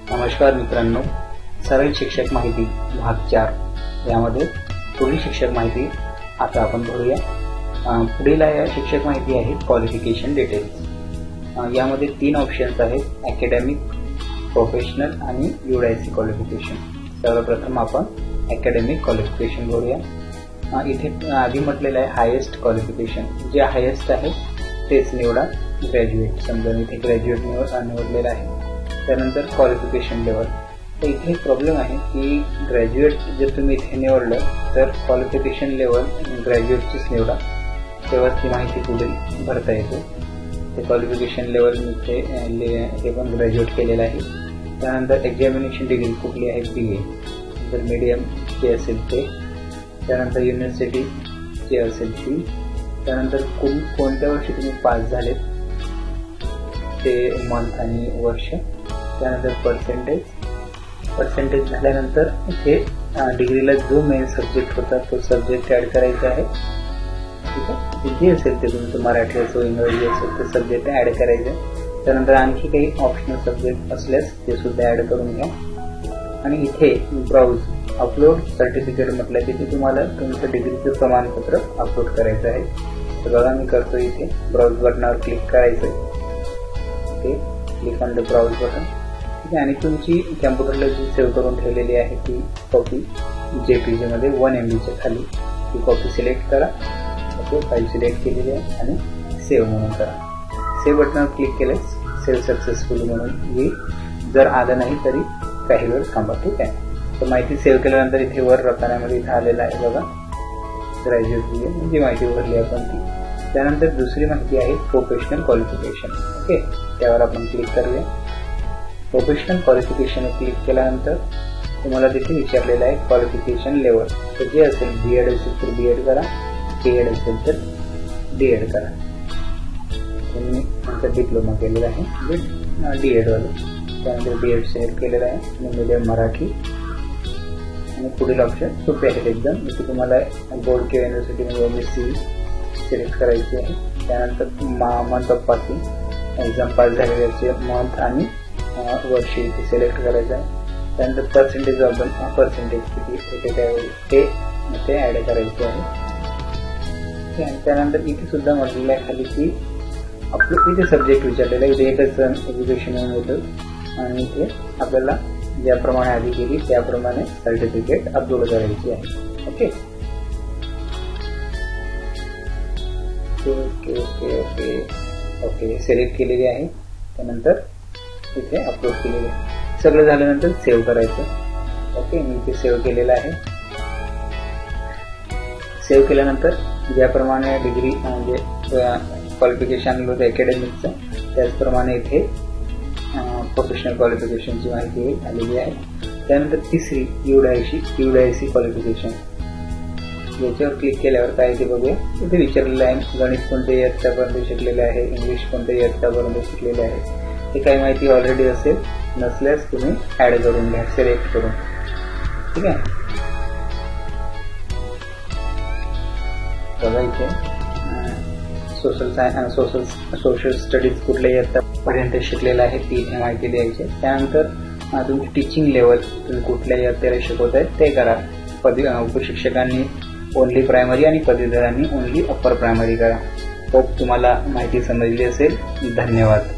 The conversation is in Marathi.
नमस्कार मित्रांनो, सरळ शिक्षक माहिती भाग 4 यामध्ये पुढील शिक्षक माहिती आता आपण भरूया। पुढील शिक्षक माहिती आहे क्वालिफिकेशन डिटेल्स। यामध्ये 3 ऑप्शन्स आहेत, अकॅडमिक, प्रोफेशनल आणि UIC क्वालिफिकेशन। सर्वप्रथम आपण अकॅडमिक क्वालिफिकेशन भरूया। इथे आधी म्हटलेलं आहे हायेस्ट क्वालिफिकेशन, जे हायेस्ट आहे तेच निवडा। ग्रॅज्युएट, समजा इथे ग्रॅज्युएट निवडलेला आहे। त्यानंतर क्वालिफिकेशन लेवल, तर इथे प्रॉब्लेम आहे की ग्रॅज्युएट जर तुम्ही इथे निवडलं तर क्वालिफिकेशन लेवल ग्रॅज्युएटचीच निवडा, तेव्हा ती माहिती पुढे भरता येते। ते क्वालिफिकेशन लेवल इथे हे पण ग्रॅज्युएट केलेलं आहे। त्यानंतर एक्झामिनेशन डिग्री कुठली आहे, BA, जर मीडियम जे असेल ते। त्यानंतर युनिव्हर्सिटी जे असेल ती। त्यानंतर कोणत्या वर्षी तुम्ही पास झालेत ते मंथ आणि वर्ष। त्यानंतर पर्सेंटेज झाल्यानंतर इथे डिग्रीला जो मेन सब्जेक्ट होता तो सब्जेक्ट ॲड करायचा आहे। ठीक आहे, जे असेल ते तुमचं मराठी असो इंग्रजी असेल ते सब्जेक्ट ॲड करायचे। त्यानंतर आणखी काही ऑप्शनल सब्जेक्ट असल्यास ते सुद्धा ॲड करून घ्या। आणि इथे ब्राउज अपलोड सर्टिफिकेट म्हटलं की तुम्हाला तुमचं डिग्रीचं प्रमाणपत्र अपलोड करायचं आहे। तर बघा मी करतो, इथे ब्राउज बटनावर क्लिक करायचं। Okay, click on the browse button. ठीक आहे, आणि तुमची कॅम्प्युटरला जी सेव्ह करून ठेवलेली आहे ती कॉपी JPG मध्ये 1 MB च्या खाली ती कॉपी सिलेक्ट करा। ओके, फाईल सिलेक्ट केलेली आहे आणि सेव्ह म्हणून करा। सेव्ह बटनावर क्लिक केल्यास सेव्ह सक्सेसफुल म्हणून येईल। जर आलं नाही तरी काही वेळ थांबा। ठीक आहे, तर माहिती सेव्ह केल्यानंतर इथे वर रकान्यामध्ये इथे आलेलं आहे बघा, ग्रॅज्युएट जी माहिती भरली आपण ती। त्यानंतर दुसरी माहिती आहे प्रोफेशनल क्वालिफिकेशन। ओके, त्यावर आपण क्लिक करूया। प्रोफेशनल क्वालिफिकेशन क्लिक केल्यानंतर तुम्हाला तिथे विचारलेलं आहे क्वालिफिकेशन लेवल, तर जे असेल BEd असेल तर BEd करा, DEd असेल तर DEd करा। तुम्ही आमचा डिप्लोमा केलेला आहे म्हणजे DEd वाला, त्यानंतर DEd सिलेक्ट केलेलं आहे आणि मीडियम मराठी। आणि पुढील ऑप्शन सोपे आहेत एकदम, इथे तुम्हाला बोर्ड किंवा युनिव्हर्सिटीमध्ये MSc सिलेक्ट करायची आहे। त्यानंतर month of passing, exam pass झालेल्याचे मंथ आणि वर्ष इथे सिलेक्ट करायचं आहे। त्यानंतर पर्सेंटेज किती ते ॲड करायचे आहे। त्यानंतर इथे सुद्धा म्हटलेलं आहे खाली की आपलं इथे सब्जेक्ट विचारलेलं आहे, इथे एकच एज्युकेशन होतं आणि इथे आपल्याला ज्याप्रमाणे आधी केली त्याप्रमाणे सर्टिफिकेट अपलोड करायची आहे। Okay okay okay okay okay select केलेली आहे। त्यानंतर इथे अपलोड केलेले आहे। सगळं झाल्यानंतर सेव्ह करायचं। ओके, मी इथे सेव्ह केलेलं आहे। सेव्ह केल्यानंतर ज्याप्रमाणे डिग्री म्हणजे क्वालिफिकेशन होतं अकॅडमिकचं, त्याचप्रमाणे इथे प्रोफेशनल क्वालिफिकेशनची माहिती आलेली आहे। त्यानंतर तिसरी UIC क्वालिफिकेशन, याच्यावर क्लिक केल्यावर काय ते बघूया। इथे विचारलेलं आहे गणित कोणत्या इयत्तापर्यंत शिकलेले आहे, इंग्लिश कोणत्या इयत्तापर्यंत शिकलेले आहे। हे काही माहिती ऑलरेडी असेल, नसल्यास तुम्ही ॲड करून घ्या सिलेक्ट करून। ठीक आहे, बघा इथे सोशल स्टडीज कुठल्या इयत्तापर्यंत शिकलेला आहे ती माहिती द्यायची। त्यानंतर तुमची टीचिंग लेवल तुम्ही कुठल्या इयत्तेला शिकवत आहे ते करा। उपशिक्षकांनी ओनली प्रायमरी आणि पदवीधरांनी ओनली अप्पर प्रायमरी करा। होप तुम्हाला माहिती समजली असेल। धन्यवाद।